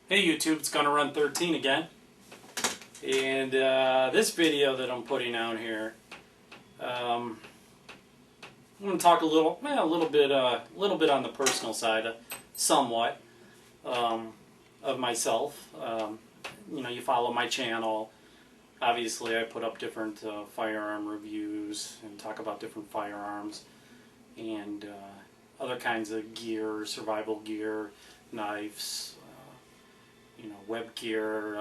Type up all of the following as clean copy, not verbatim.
Hey YouTube, it's gonna run 13 again, and this video that I'm putting out here, I'm going to talk a little bit on the personal side, somewhat, of myself. You know, you follow my channel. Obviously, I put up different firearm reviews and talk about different firearms and other kinds of gear, survival gear, knives. You know, web gear,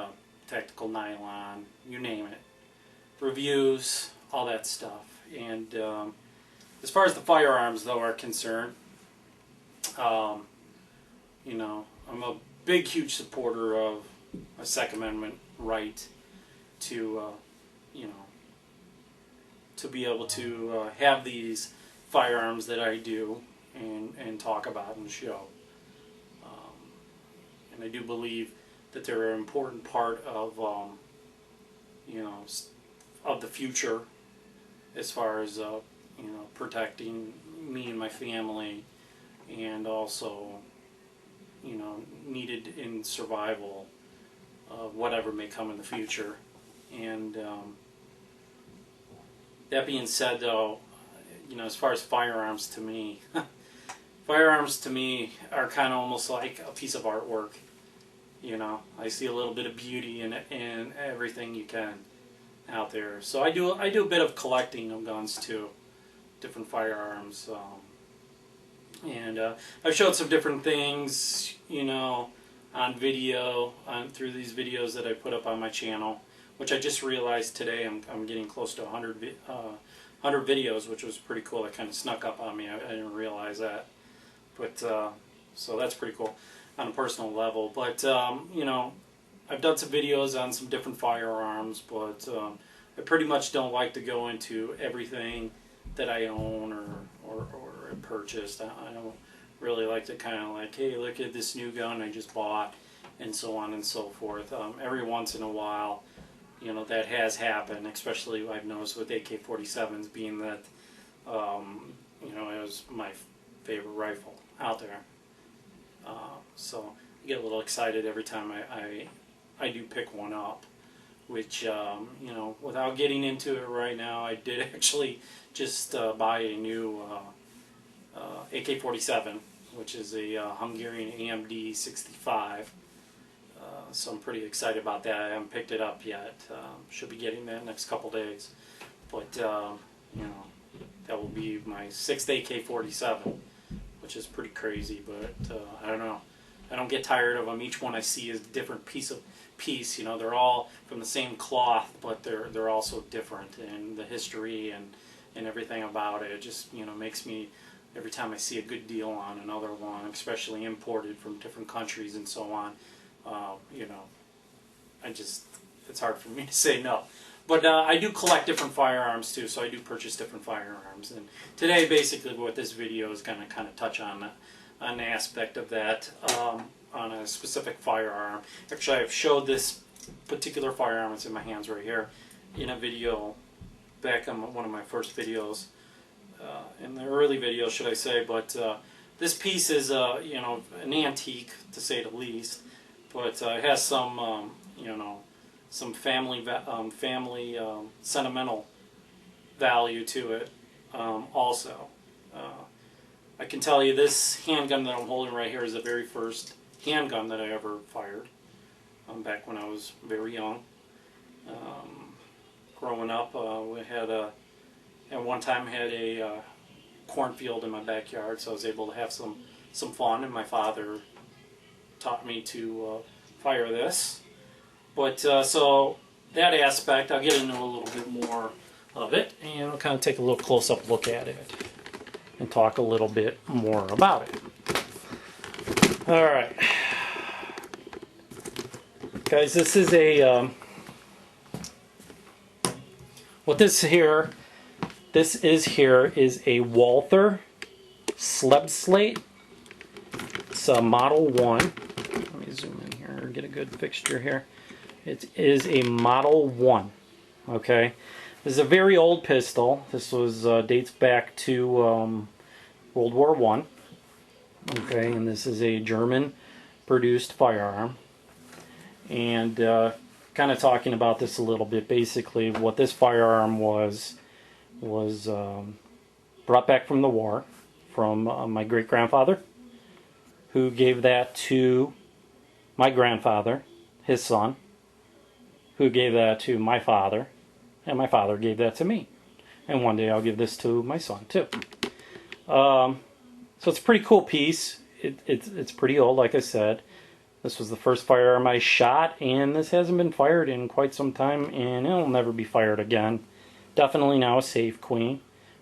tactical nylon, you name it. Reviews, all that stuff. And as far as the firearms, though, are concerned, you know, I'm a big, huge supporter of a Second Amendment right to, you know, to be able to have these firearms that I do and talk about and show. And I do believe that they're an important part of, you know, of the future as far as, you know, protecting me and my family, and also, you know, needed in survival of whatever may come in the future. And that being said, though, you know, as far as firearms to me, firearms to me are kind of almost like a piece of artwork. You know, I see a little bit of beauty in everything you can out there. So I do a bit of collecting of guns too, different firearms, and I've showed some different things, you know, on video, through these videos that I put up on my channel, which I just realized today I'm getting close to 100 videos, which was pretty cool. That kind of snuck up on me. I didn't realize that, but so that's pretty cool on a personal level. But you know, I've done some videos on some different firearms, but I pretty much don't like to go into everything that I own or purchased. I don't really like to kind of like, hey, look at this new gun I just bought, and so on and so forth. Every once in a while, you know, that has happened, especially I've noticed with AK-47s, being that, you know, it was my favorite rifle out there. So I get a little excited every time I do pick one up, which, you know, without getting into it right now, I did actually just buy a new AK-47, which is a Hungarian AMD 65. So I'm pretty excited about that. I haven't picked it up yet. Should be getting that next couple days. But, you know, that will be my 6th AK-47, which is pretty crazy, but I don't know. I don't get tired of them. Each one I see is a different piece. You know, they're all from the same cloth, but they're also different, and the history and everything about it just, you know, makes me, every time I see a good deal on another one, especially imported from different countries and so on, you know, it's hard for me to say no. But I do collect different firearms too, so I do purchase different firearms. And today, basically, what this video is going to kind of touch on an aspect of that, on a specific firearm. Actually, I've showed this particular firearm, it's in my hands right here, in a video back on one of my first videos, in the early video, should I say. But this piece is, you know, an antique, to say the least, but it has some, you know, some family sentimental value to it, also. I can tell you this handgun that I'm holding right here is the very first handgun that I ever fired, back when I was very young. Growing up, we had at one time had a cornfield in my backyard, so I was able to have some fun, and my father taught me to fire this. But so that aspect, I'll get into a little bit more of it, and I'll kind of take a little close-up look at it and talk a little bit more about it. All right, guys, this is a what this is here is a Walther slab slate. It's a Model 1. Let me zoom in here, get a good fixture here. It is a Model 1. Okay, this is a very old pistol. This was dates back to World War I. Okay, and this is a German-produced firearm. and kind of talking about this a little bit. Basically, what this firearm was brought back from the war from my great-grandfather, who gave that to my grandfather, his son, who gave that to my father, and my father gave that to me. And one day I'll give this to my son too. So it's a pretty cool piece. It's pretty old, like I said. This was the first firearm I shot, and this hasn't been fired in quite some time, and it'll never be fired again. Definitely now a safe queen.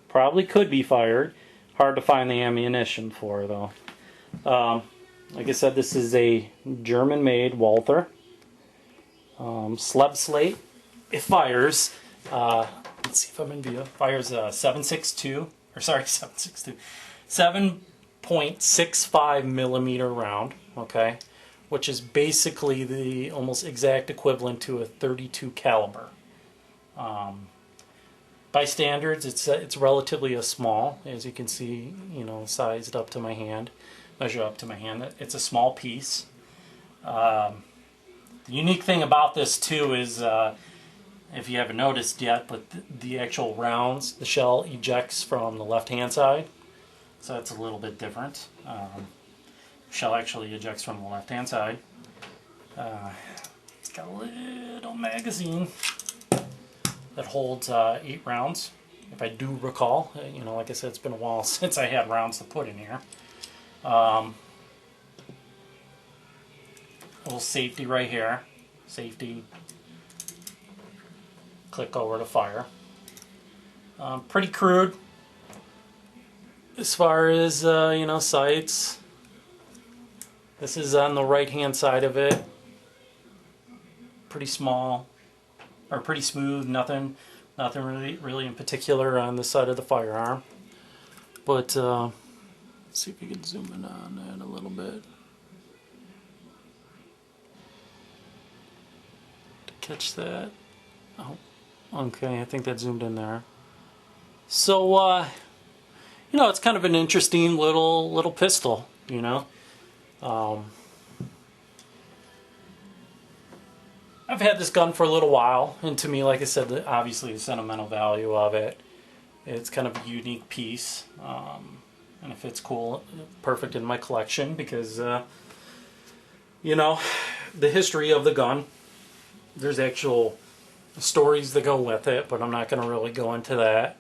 Probably could be fired. Hard to find the ammunition for, though. Like I said, this is a German-made Walther slab slate. It fires. Let's see if I'm in view. It fires a 7.65 millimeter round. Okay, which is basically the almost exact equivalent to a .32 caliber. By standards, it's relatively a small, as you can see, you know, sized up to my hand, measure up to my hand. It's a small piece. The unique thing about this too is, if you haven't noticed yet, but the actual rounds, the shell ejects from the left-hand side, so that's a little bit different. Shell actually ejects from the left-hand side. It's got a little magazine that holds 8 rounds, if I do recall. You know, like I said, it's been a while since I had rounds to put in here. A little safety right here. Safety. Click over to fire. Pretty crude as far as you know, sights. This is on the right hand side of it. Pretty small, or pretty smooth. Nothing really in particular on the side of the firearm. But let's see if we can zoom in on that a little bit to catch that. Oh, okay, I think that zoomed in there. So you know, it's kind of an interesting little pistol. You know. I've had this gun for a little while, and to me, like I said, obviously the sentimental value of it. It's kind of a unique piece, and if it's cool, perfect in my collection, because you know, the history of the gun, there's actual stories that go with it, but I'm not going to really go into that.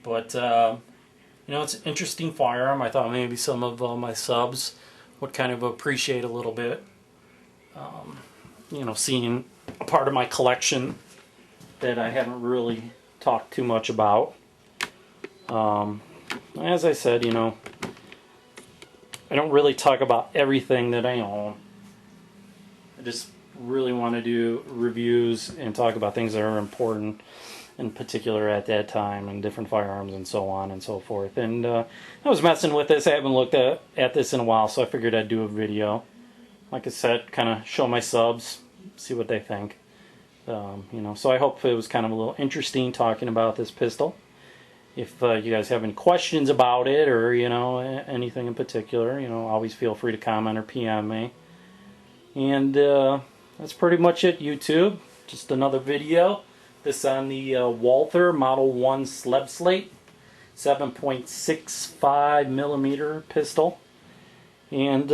But you know, it's an interesting firearm. I thought maybe some of my subs would kind of appreciate a little bit, you know, seeing a part of my collection that I haven't really talked too much about. As I said, you know, I don't really talk about everything that I own. I just really want to do reviews and talk about things that are important in particular at that time, and different firearms and so on and so forth. And I was messing with this. I haven't looked at this in a while, so I figured I'd do a video. Like I said, kind of show my subs, see what they think. You know, so I hope it was kind of a little interesting talking about this pistol. If you guys have any questions about it, or you know, anything in particular, you know, always feel free to comment or PM me. And that's pretty much it, YouTube. Just another video. This on the Walther Model 1 slab slate, 7.65 millimeter pistol. And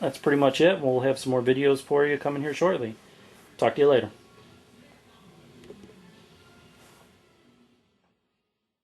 that's pretty much it. We'll have some more videos for you coming here shortly. Talk to you later.